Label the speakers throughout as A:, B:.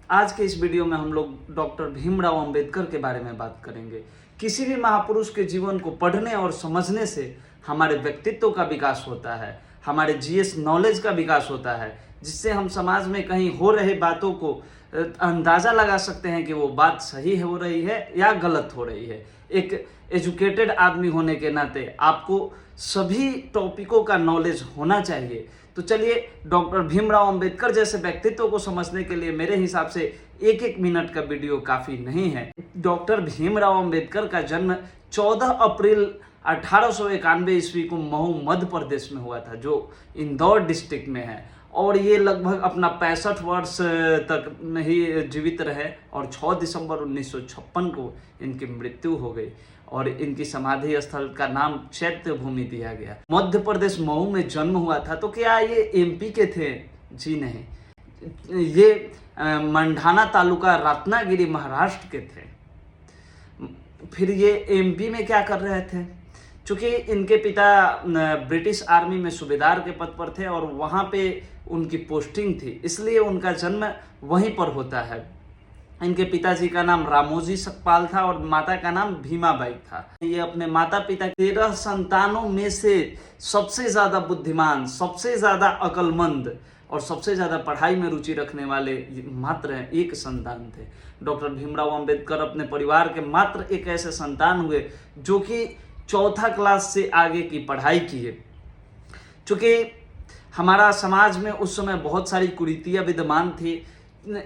A: आज के इस वीडियो में हम लोग डॉक्टर भीमराव अंबेडकर के बारे में बात करेंगे। किसी भी महापुरुष के जीवन को पढ़ने और समझने से हमारे व्यक्तित्व का विकास होता है, हमारे जीएस नॉलेज का विकास होता है, जिससे हम समाज में कहीं हो रहे बातों को अंदाज़ा लगा सकते हैं कि वो बात सही हो रही है या गलत हो रही है। एक एजुकेटेड आदमी होने के नाते आपको सभी टॉपिकों का नॉलेज होना चाहिए। तो चलिए, डॉक्टर भीमराव अंबेडकर जैसे व्यक्तित्व को समझने के लिए मेरे हिसाब से एक एक मिनट का वीडियो काफ़ी नहीं है। डॉक्टर भीमराव अंबेडकर का जन्म 14 अप्रैल 1891 ईस्वी को महू मध्य प्रदेश में हुआ था, जो इंदौर डिस्ट्रिक्ट में है, और ये लगभग अपना 65 वर्ष तक नहीं जीवित रहे और 6 दिसंबर 1956 को इनकी मृत्यु हो गई और इनकी समाधि स्थल का नाम चैत्य भूमि दिया गया। मध्य प्रदेश महू में जन्म हुआ था। तो क्या ये एमपी के थे? जी नहीं, ये मंडाना तालुका रत्नागिरी महाराष्ट्र के थे। फिर ये एमपी में क्या कर रहे थे? चूँकि इनके पिता ब्रिटिश आर्मी में सूबेदार के पद पर थे और वहाँ पे उनकी पोस्टिंग थी, इसलिए उनका जन्म वहीं पर होता है। इनके पिताजी का नाम रामोजी सकपाल था और माता का नाम भीमाबाई था। ये अपने माता पिता 13 संतानों में से सबसे ज़्यादा बुद्धिमान, सबसे ज़्यादा अक्लमंद और सबसे ज़्यादा पढ़ाई में रुचि रखने वाले मात्र एक संतान थे। डॉक्टर भीमराव अंबेडकर अपने परिवार के मात्र एक ऐसे संतान हुए जो कि 4th क्लास से आगे की पढ़ाई किए। चूँकि हमारा समाज में उस समय बहुत सारी कुरीतियाँ विद्यमान थी।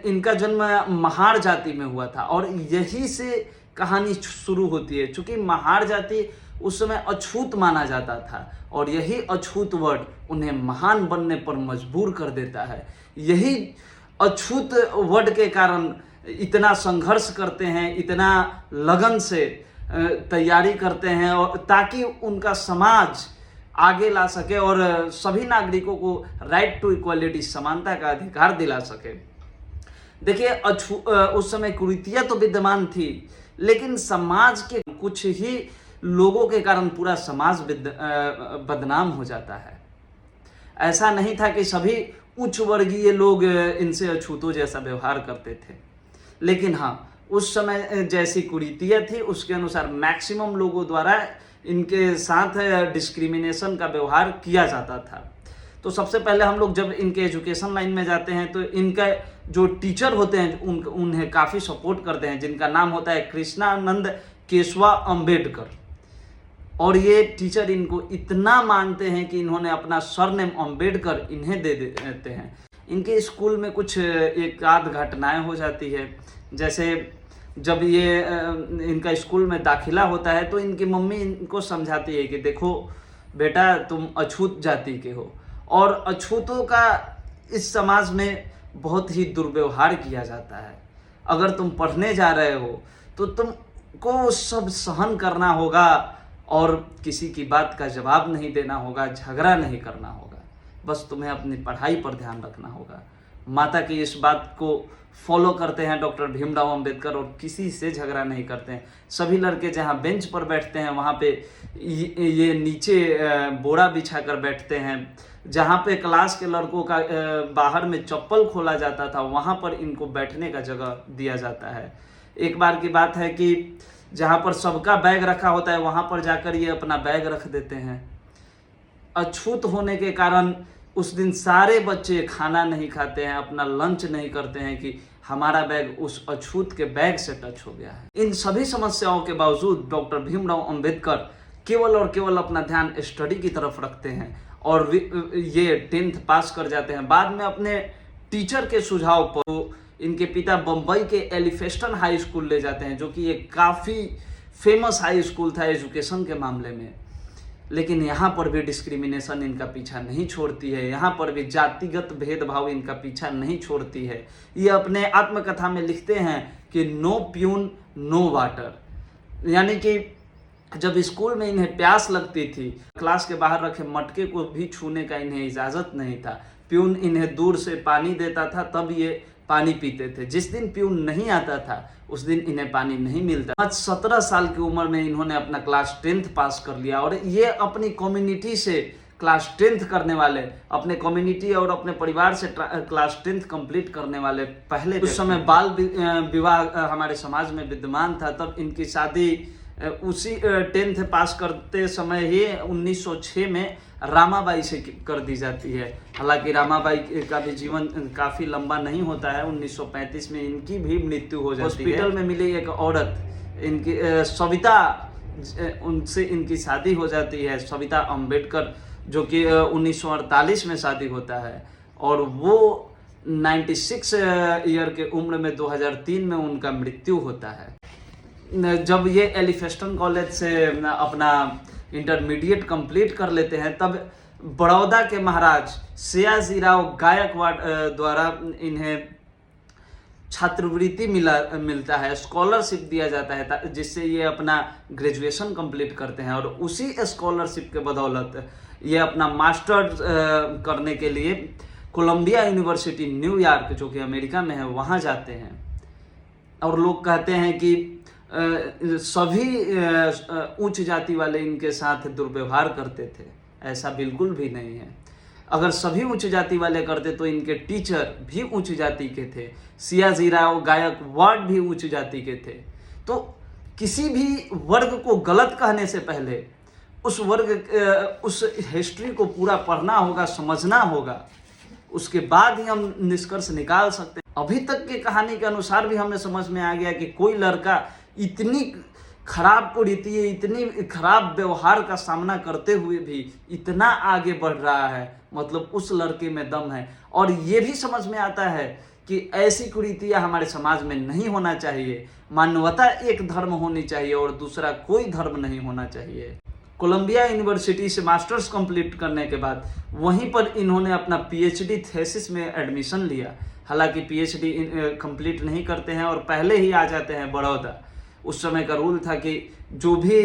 A: इनका जन्म महार जाति में हुआ था और यही से कहानी शुरू होती है। चूँकि महार जाति उस समय अछूत माना जाता था और यही अछूत वर्ड उन्हें महान बनने पर मजबूर कर देता है। यही अछूत वर्ड के कारण इतना संघर्ष करते हैं, इतना लगन से तैयारी करते हैं और ताकि उनका समाज आगे ला सके और सभी नागरिकों को राइट टू इक्वालिटी, समानता का अधिकार दिला सके। देखिए, उस समय कुरीतियाँ तो विद्यमान थी, लेकिन समाज के कुछ ही लोगों के कारण पूरा समाज बदनाम हो जाता है। ऐसा नहीं था कि सभी उच्च वर्गीय लोग इनसे अछूतों जैसा व्यवहार करते थे, लेकिन हाँ, उस समय जैसी कुरीतियाँ थी उसके अनुसार मैक्सिमम लोगों द्वारा इनके साथ डिस्क्रिमिनेशन का व्यवहार किया जाता था। तो सबसे पहले हम लोग जब इनके एजुकेशन लाइन में जाते हैं तो इनका जो टीचर होते हैं उन्हें काफ़ी सपोर्ट करते हैं, जिनका नाम होता है कृष्णानंद केशवा अंबेडकर। और ये टीचर इनको इतना मानते हैं कि इन्होंने अपना सरनेम अंबेडकर इन्हें दे देते हैं। इनके स्कूल में कुछ एक आध घटनाएं हो जाती है। जैसे जब ये इनका स्कूल में दाखिला होता है तो इनकी मम्मी इनको समझाती है कि देखो बेटा, तुम अछूत जाति के हो और अछूतों का इस समाज में बहुत ही दुर्व्यवहार किया जाता है। अगर तुम पढ़ने जा रहे हो तो तुमको सब सहन करना होगा और किसी की बात का जवाब नहीं देना होगा, झगड़ा नहीं करना होगा, बस तुम्हें अपनी पढ़ाई पर ध्यान रखना होगा। माता की इस बात को फॉलो करते हैं डॉक्टर भीमराव अंबेडकर और किसी से झगड़ा नहीं करते हैं। सभी लड़के जहाँ बेंच पर बैठते हैं वहाँ पे ये नीचे बोरा बिछा कर बैठते हैं। जहाँ पे क्लास के लड़कों का बाहर में चप्पल खोला जाता था वहाँ पर इनको बैठने का जगह दिया जाता है। एक बार की बात है कि जहाँ पर सबका बैग रखा होता है वहाँ पर जाकर ये अपना बैग रख देते हैं। अछूत होने के कारण उस दिन सारे बच्चे खाना नहीं खाते हैं, अपना लंच नहीं करते हैं कि हमारा बैग उस अछूत के बैग से टच हो गया है। इन सभी समस्याओं के बावजूद डॉक्टर भीमराव अंबेडकर केवल और केवल अपना ध्यान स्टडी की तरफ रखते हैं और ये 10th पास कर जाते हैं। बाद में अपने टीचर के सुझाव पर इनके पिता बम्बई के एलिफेस्टन हाई स्कूल ले जाते हैं, जो कि एक काफ़ी फेमस हाई स्कूल था एजुकेशन के मामले में। लेकिन यहाँ पर भी डिस्क्रिमिनेशन इनका पीछा नहीं छोड़ती है, यहाँ पर भी जातिगत भेदभाव इनका पीछा नहीं छोड़ती है। ये अपने आत्मकथा में लिखते हैं कि नो प्यून नो वाटर, यानी कि जब स्कूल में इन्हें प्यास लगती थी, क्लास के बाहर रखे मटके को भी छूने का इन्हें इजाज़त नहीं था। प्यून इन्हें दूर से पानी देता था तब ये पानी पीते थे। जिस दिन प्यून नहीं आता था उस दिन इन्हें पानी नहीं मिलता। आज 17 साल की उम्र में इन्होंने अपना क्लास 10th पास कर लिया और ये अपनी कम्युनिटी से क्लास 10th करने वाले, अपने कम्युनिटी और अपने परिवार से क्लास 10th कंप्लीट करने वाले पहले। उस समय बाल विवाह हमारे समाज में विद्यमान था, तब इनकी शादी उसी 10th पास करते समय ही 1906 में रामाबाई से कर दी जाती है। हालांकि रामाबाई का भी जीवन काफ़ी लंबा नहीं होता है, 1935 में इनकी भी मृत्यु हो जाती है। हॉस्पिटल में मिली एक औरत, इनकी सविता, उनसे इनकी शादी हो जाती है, सविता अम्बेडकर, जो कि 1948 में शादी होता है, और वो 96 ईयर के उम्र में 2003 में उनका मृत्यु होता है। जब ये एलिफेस्टन कॉलेज से अपना इंटरमीडिएट कंप्लीट कर लेते हैं, तब बड़ौदा के महाराज सयाजीराव गायकवाड़ द्वारा इन्हें छात्रवृत्ति मिलता है, स्कॉलरशिप दिया जाता है, जिससे ये अपना ग्रेजुएशन कंप्लीट करते हैं। और उसी स्कॉलरशिप के बदौलत ये अपना मास्टर्स करने के लिए कोलंबिया यूनिवर्सिटी न्यूयॉर्क, जो कि अमेरिका में है, वहाँ जाते हैं। और लोग कहते हैं कि सभी उच्च जाति वाले इनके साथ दुर्व्यवहार करते थे। ऐसा बिल्कुल भी नहीं है। अगर सभी उच्च जाति वाले करते तो इनके टीचर भी उच्च जाति के थे, सयाजीराव गायकवाड़ भी उच्च जाति के थे। तो किसी भी वर्ग को गलत कहने से पहले उस वर्ग, उस हिस्ट्री को पूरा पढ़ना होगा, समझना होगा, उसके बाद ही हम निष्कर्ष निकाल सकते हैं। अभी तक की कहानी के अनुसार भी हमें समझ में आ गया कि कोई लड़का इतनी खराब कुरीति, इतनी खराब व्यवहार का सामना करते हुए भी इतना आगे बढ़ रहा है, मतलब उस लड़के में दम है। और ये भी समझ में आता है कि ऐसी कुरीतियां हमारे समाज में नहीं होना चाहिए। मानवता एक धर्म होनी चाहिए और दूसरा कोई धर्म नहीं होना चाहिए। कोलंबिया यूनिवर्सिटी से मास्टर्स कंप्लीट करने के बाद वहीं पर इन्होंने अपना पीएचडी थीसिस में एडमिशन लिया। हालांकि पीएचडी कंप्लीट नहीं करते हैं और पहले ही आ जाते हैं बड़ौदा। उस समय का रूल था कि जो भी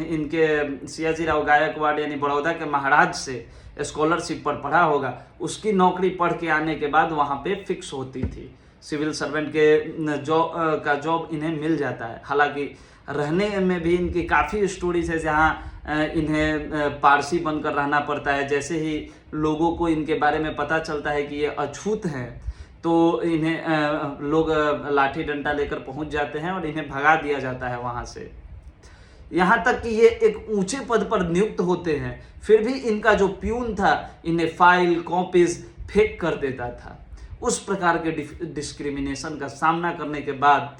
A: इनके सयाजीराव गायकवाड़ यानी बड़ौदा के महाराज से स्कॉलरशिप पर पढ़ा होगा, उसकी नौकरी पढ़ के आने के बाद वहाँ पे फिक्स होती थी। सिविल सर्वेंट के जॉब इन्हें मिल जाता है। हालांकि रहने में भी इनकी काफ़ी स्टोरीज है, जहाँ इन्हें पारसी बनकर रहना पड़ता है। जैसे ही लोगों को इनके बारे में पता चलता है कि ये अछूत हैं, तो इन्हें लोग लाठी डंडा लेकर पहुंच जाते हैं और इन्हें भगा दिया जाता है वहाँ से। यहाँ तक कि ये एक ऊंचे पद पर नियुक्त होते हैं, फिर भी इनका जो प्यून था इन्हें फाइल कॉपीज फेंक कर देता था। उस प्रकार के डिस्क्रिमिनेशन का सामना करने के बाद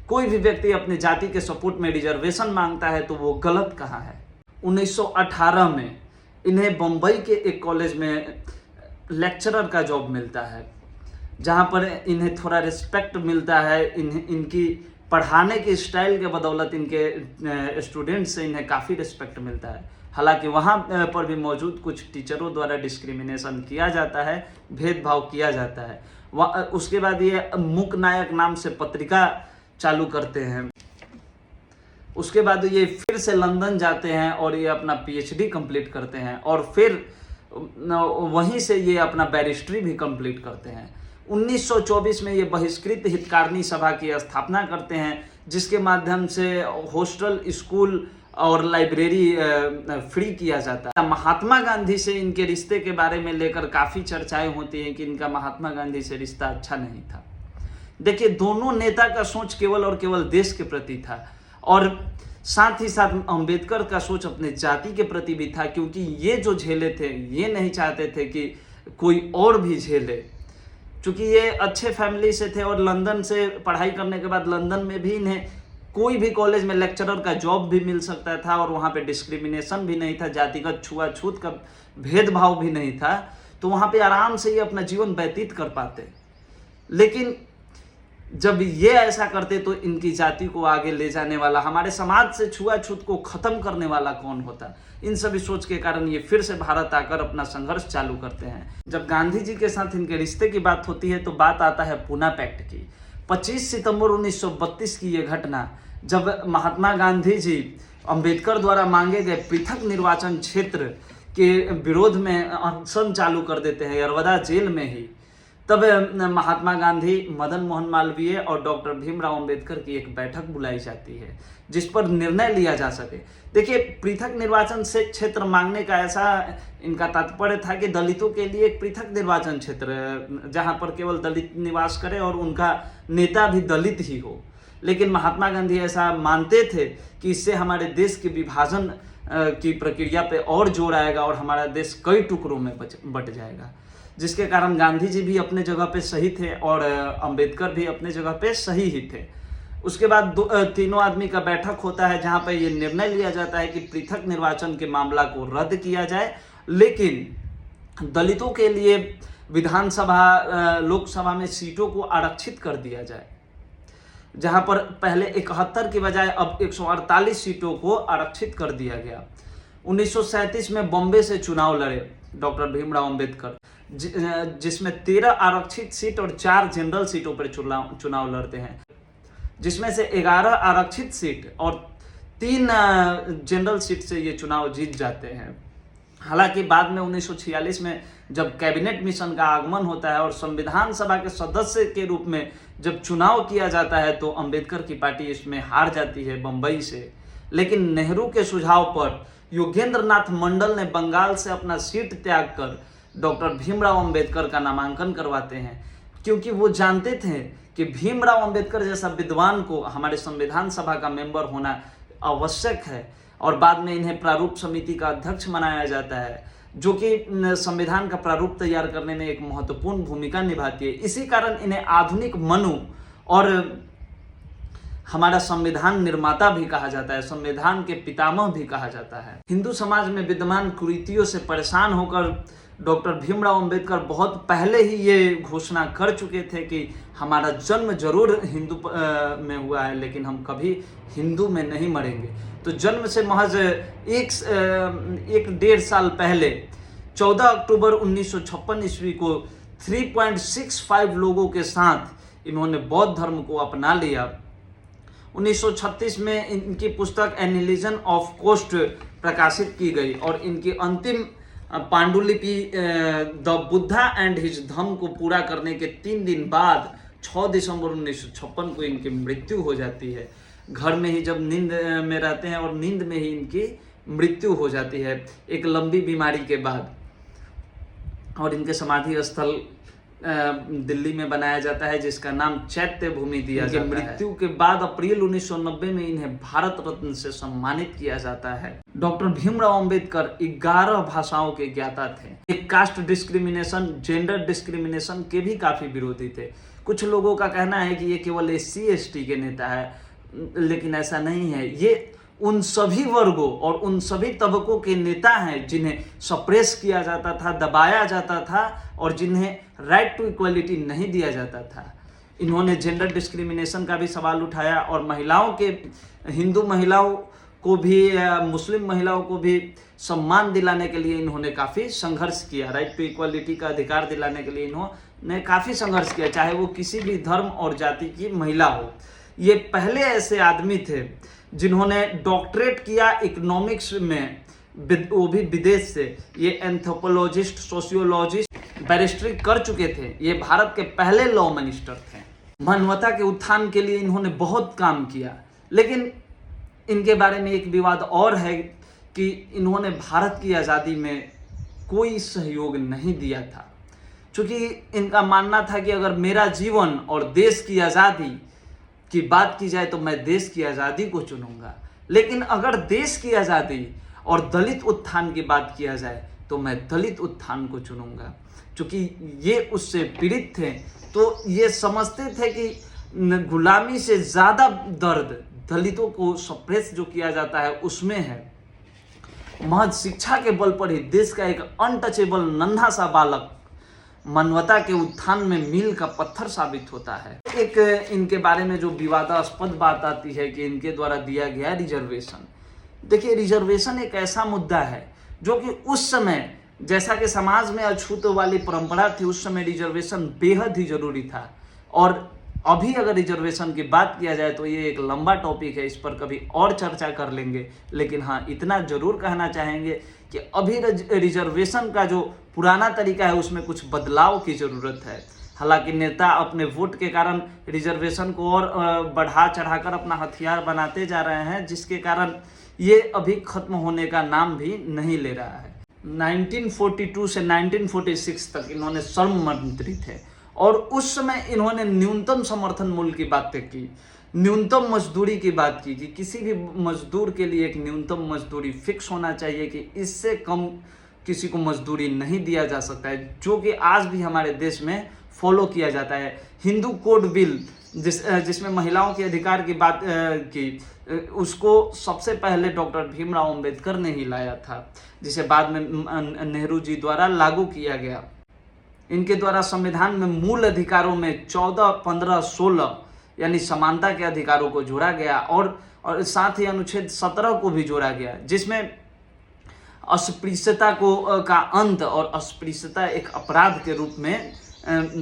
A: कोई भी व्यक्ति अपने जाति के सपोर्ट में रिजर्वेशन मांगता है तो वो गलत कहाँ है। 1918 में इन्हें बम्बई के एक कॉलेज में लेक्चरर का जॉब मिलता है, जहाँ पर इन्हें थोड़ा रिस्पेक्ट मिलता है। इनकी पढ़ाने के स्टाइल के बदौलत इनके स्टूडेंट्स से इन्हें काफ़ी रिस्पेक्ट मिलता है। हालांकि वहाँ पर भी मौजूद कुछ टीचरों द्वारा डिस्क्रिमिनेशन किया जाता है, भेदभाव किया जाता है। उसके बाद ये मूक नायक नाम से पत्रिका चालू करते हैं। उसके बाद ये फिर से लंदन जाते हैं और ये अपना पीएचडी कंप्लीट करते हैं और फिर वहीं से ये अपना बैरिस्ट्री भी कंप्लीट करते हैं। 1924 में ये बहिष्कृत हितकारिणी सभा की स्थापना करते हैं, जिसके माध्यम से हॉस्टल, स्कूल और लाइब्रेरी फ्री किया जाता है। महात्मा गांधी से इनके रिश्ते के बारे में लेकर काफ़ी चर्चाएं होती हैं कि इनका महात्मा गांधी से रिश्ता अच्छा नहीं था। देखिए, दोनों नेता का सोच केवल और केवल देश के प्रति था और साथ ही साथ अंबेडकर का सोच अपने जाति के प्रति भी था, क्योंकि ये जो झेले थे ये नहीं चाहते थे कि कोई और भी झेले। चूँकि ये अच्छे फैमिली से थे और लंदन से पढ़ाई करने के बाद लंदन में भी इन्हें कोई भी कॉलेज में लेक्चरर का जॉब भी मिल सकता था और वहाँ पे डिस्क्रिमिनेशन भी नहीं था, जातिगत छुआछूत का भेदभाव भी नहीं था, तो वहाँ पे आराम से ये अपना जीवन व्यतीत कर पाते। लेकिन जब ये ऐसा करते तो इनकी जाति को आगे ले जाने वाला, हमारे समाज से छुआछूत को खत्म करने वाला कौन होता। इन सभी सोच के कारण ये फिर से भारत आकर अपना संघर्ष चालू करते हैं। जब गांधी जी के साथ इनके रिश्ते की बात होती है तो बात आता है पूना पैक्ट की। 25 सितंबर 1932 की ये घटना, जब महात्मा गांधी जी अंबेडकर द्वारा मांगे गए पृथक निर्वाचन क्षेत्र के विरोध में अनशन चालू कर देते हैं यरवदा जेल में ही, तब महात्मा गांधी, मदन मोहन मालवीय और डॉक्टर भीमराव अंबेडकर की एक बैठक बुलाई जाती है जिस पर निर्णय लिया जा सके। देखिए, पृथक निर्वाचन से क्षेत्र मांगने का ऐसा इनका तात्पर्य था कि दलितों के लिए एक पृथक निर्वाचन क्षेत्र जहां पर केवल दलित निवास करे और उनका नेता भी दलित ही हो। लेकिन महात्मा गांधी ऐसा मानते थे कि इससे हमारे देश के विभाजन की प्रक्रिया पे और जोर आएगा और हमारा देश कई टुकड़ों में बट जाएगा, जिसके कारण गांधी जी भी अपने जगह पे सही थे और अंबेडकर भी अपने जगह पे सही ही थे। उसके बाद तीनों आदमी का बैठक होता है जहां पर यह निर्णय लिया जाता है कि पृथक निर्वाचन के मामला को रद्द किया जाए, लेकिन दलितों के लिए विधानसभा, लोकसभा में सीटों को आरक्षित कर दिया जाए। जहां पर पहले 71 की बजाय अब 148 सीटों को आरक्षित कर दिया गया। 1937 में बॉम्बे से चुनाव लड़े डॉक्टर भीमराव अंबेडकर, जिसमें 13 आरक्षित सीट और 4 जनरल सीटों पर चुनाव लड़ते हैं, जिसमें से 11 आरक्षित सीट और 3 जनरल सीट से ये चुनाव जीत जाते हैं। हालांकि बाद में 1946 में जब कैबिनेट मिशन का आगमन होता है और संविधान सभा के सदस्य के रूप में जब चुनाव किया जाता है तो अंबेडकर की पार्टी इसमें हार जाती है बंबई से। लेकिन नेहरू के सुझाव पर योगेंद्र नाथ मंडल ने बंगाल से अपना सीट त्याग कर डॉक्टर भीमराव अंबेडकर का नामांकन करवाते हैं, क्योंकि वो जानते थे कि भीमराव अंबेडकर जैसा विद्वान को हमारे संविधान सभा का मेंबर होना आवश्यक है। और बाद में इन्हें प्रारूप समिति का अध्यक्ष बनाया जाता है, जो कि संविधान का प्रारूप तैयार करने में एक महत्वपूर्ण भूमिका निभाती है। इसी कारण इन्हें आधुनिक मनु और हमारा संविधान निर्माता भी कहा जाता है, संविधान के पितामह भी कहा जाता है। हिंदू समाज में विद्यमान कुरीतियों से परेशान होकर डॉक्टर भीमराव अंबेडकर बहुत पहले ही ये घोषणा कर चुके थे कि हमारा जन्म जरूर हिंदू में हुआ है, लेकिन हम कभी हिंदू में नहीं मरेंगे। तो जन्म से महज एक डेढ़ साल पहले 14 अक्टूबर 1956 ईस्वी को 3.65 लोगों के साथ इन्होंने बौद्ध धर्म को अपना लिया। 1936 में इनकी पुस्तक एन ऑफ कोस्ट प्रकाशित की गई और इनकी अंतिम पांडुलिपि द बुद्धा एंड हिज धम्म को पूरा करने के 3 दिन बाद 6 दिसंबर 1956 को इनकी मृत्यु हो जाती है। घर में ही जब नींद में रहते हैं और नींद में ही इनकी मृत्यु हो जाती है एक लंबी बीमारी के बाद। और इनके समाधि स्थल दिल्ली में बनाया जाता है जिसका नाम चैत्य भूमि दिया जाता है। मृत्यु के बाद अप्रैल 1990 में इन्हें भारत रत्न से सम्मानित किया जाता है। डॉक्टर भीमराव अंबेडकर 11 भाषाओं के ज्ञाता थे। एक कास्ट डिस्क्रिमिनेशन, जेंडर डिस्क्रिमिनेशन के भी काफी विरोधी थे। कुछ लोगों का कहना है कि ये केवल SC/ST के नेता है, लेकिन ऐसा नहीं है। ये उन सभी वर्गों और उन सभी तबकों के नेता हैं जिन्हें सप्रेस किया जाता था, दबाया जाता था और जिन्हें राइट टू इक्वलिटी नहीं दिया जाता था। इन्होंने जेंडर डिस्क्रिमिनेशन का भी सवाल उठाया और महिलाओं के, हिंदू महिलाओं को भी, मुस्लिम महिलाओं को भी सम्मान दिलाने के लिए इन्होंने काफ़ी संघर्ष किया। राइट टू इक्वलिटी का अधिकार दिलाने के लिए इन्होंने काफ़ी संघर्ष किया, चाहे वो किसी भी धर्म और जाति की महिला हो। ये पहले ऐसे आदमी थे जिन्होंने डॉक्टरेट किया इकोनॉमिक्स में, वो भी विदेश से। ये एंथ्रोपोलॉजिस्ट, सोशियोलॉजिस्ट, बैरिस्ट्री कर चुके थे। ये भारत के पहले लॉ मिनिस्टर थे। मानवता के उत्थान के लिए इन्होंने बहुत काम किया, लेकिन इनके बारे में एक विवाद और है कि इन्होंने भारत की आज़ादी में कोई सहयोग नहीं दिया था, क्योंकि इनका मानना था कि अगर मेरा जीवन और देश की आज़ादी की बात की जाए तो मैं देश की आज़ादी को चुनूंगा, लेकिन अगर देश की आज़ादी और दलित उत्थान की बात किया जाए तो मैं दलित उत्थान को चुनूंगा। क्योंकि ये उससे पीड़ित थे, तो ये समझते थे कि गुलामी से ज़्यादा दर्द दलितों को सप्रेस जो किया जाता है उसमें है। महज शिक्षा के बल पर ही देश का एक अनटचेबल नन्हा सा बालक मानवता के उत्थान में मील का पत्थर साबित होता है। एक इनके बारे में जो विवादास्पद बात आती है कि इनके द्वारा दिया गया रिजर्वेशन। देखिए, रिजर्वेशन एक ऐसा मुद्दा है जो कि उस समय, जैसा कि समाज में अछूत वाली परंपरा थी, उस समय रिजर्वेशन बेहद ही जरूरी था। और अभी अगर रिजर्वेशन की बात किया जाए तो ये एक लंबा टॉपिक है, इस पर कभी और चर्चा कर लेंगे। लेकिन हाँ, इतना जरूर कहना चाहेंगे कि अभी रिजर्वेशन का जो पुराना तरीका है उसमें कुछ बदलाव की ज़रूरत है। हालांकि नेता अपने वोट के कारण रिजर्वेशन को और बढ़ा चढ़ाकर अपना हथियार बनाते जा रहे हैं, जिसके कारण ये अभी खत्म होने का नाम भी नहीं ले रहा है। 1942 से 1946 तक इन्होंने श्रम मंत्री थे और उस समय इन्होंने न्यूनतम समर्थन मूल्य की बातें की, न्यूनतम मजदूरी की बात की कि किसी भी मजदूर के लिए एक न्यूनतम मजदूरी फिक्स होना चाहिए कि इससे कम किसी को मजदूरी नहीं दिया जा सकता है, जो कि आज भी हमारे देश में फॉलो किया जाता है। हिंदू कोड बिल जिसमें महिलाओं के अधिकार की बात की, उसको सबसे पहले डॉक्टर भीमराव अंबेडकर ने ही लाया था, जिसे बाद में नेहरू जी द्वारा लागू किया गया। इनके द्वारा संविधान में मूल अधिकारों में 14, 15, 16 यानी समानता के अधिकारों को जोड़ा गया और साथ ही अनुच्छेद 17 को भी जोड़ा गया, जिसमें अस्पृश्यता का अंत और अस्पृश्यता एक अपराध के रूप में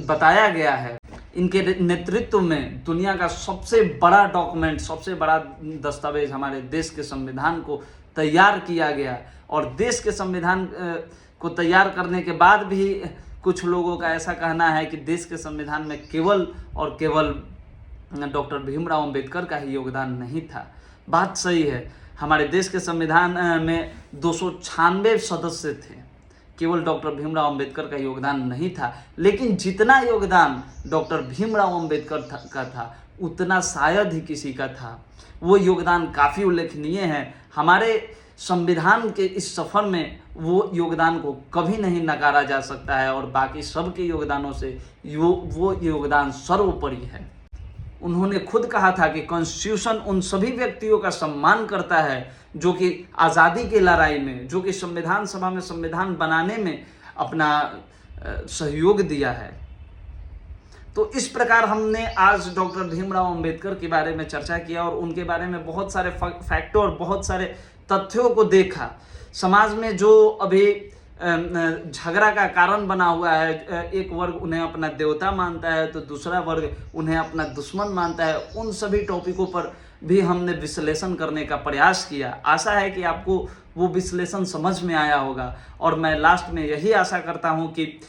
A: बताया गया है। इनके नेतृत्व में दुनिया का सबसे बड़ा डॉक्यूमेंट, सबसे बड़ा दस्तावेज हमारे देश के संविधान को तैयार किया गया और देश के संविधान को तैयार करने के बाद भी कुछ लोगों का ऐसा कहना है कि देश के संविधान में केवल और केवल डॉक्टर भीमराव अंबेडकर का ही योगदान नहीं था। बात सही है, हमारे देश के संविधान में 296 सदस्य थे, केवल डॉक्टर भीमराव अंबेडकर का योगदान नहीं था, लेकिन जितना योगदान डॉक्टर भीमराव अंबेडकर का था उतना शायद ही किसी का था। वो योगदान काफ़ी उल्लेखनीय है। हमारे संविधान के इस सफ़र में वो योगदान को कभी नहीं नकारा जा सकता है और बाकी सब के योगदानों से वो योगदान सर्वोपरि है। उन्होंने खुद कहा था कि कॉन्स्टिट्यूशन उन सभी व्यक्तियों का सम्मान करता है जो कि आज़ादी की लड़ाई में, जो कि संविधान सभा में संविधान बनाने में अपना सहयोग दिया है। तो इस प्रकार हमने आज डॉक्टर भीमराव अंबेडकर के बारे में चर्चा किया और उनके बारे में बहुत सारे फैक्टों और बहुत सारे तथ्यों को देखा। समाज में जो अभी झगड़ा का कारण बना हुआ है, एक वर्ग उन्हें अपना देवता मानता है तो दूसरा वर्ग उन्हें अपना दुश्मन मानता है, उन सभी टॉपिकों पर भी हमने विश्लेषण करने का प्रयास किया। आशा है कि आपको वो विश्लेषण समझ में आया होगा और मैं लास्ट में यही आशा करता हूँ कि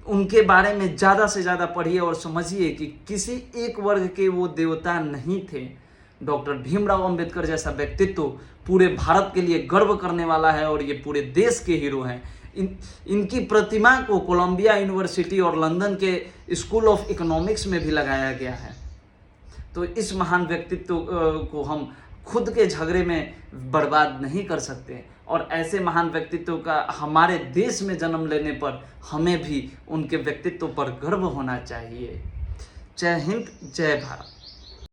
A: उनके बारे में ज़्यादा से ज़्यादा पढ़िए और समझिए कि किसी एक वर्ग के वो देवता नहीं थे। डॉक्टर भीमराव अंबेडकर जैसा व्यक्तित्व पूरे भारत के लिए गर्व करने वाला है और ये पूरे देश के हीरो हैं। इनकी प्रतिमा को कोलंबिया यूनिवर्सिटी और लंदन के स्कूल ऑफ इकोनॉमिक्स में भी लगाया गया है। तो इस महान व्यक्तित्व को हम खुद के झगड़े में बर्बाद नहीं कर सकते और ऐसे महान व्यक्तित्व का हमारे देश में जन्म लेने पर हमें भी उनके व्यक्तित्व पर गर्व होना चाहिए। जय हिंद, जय भारत।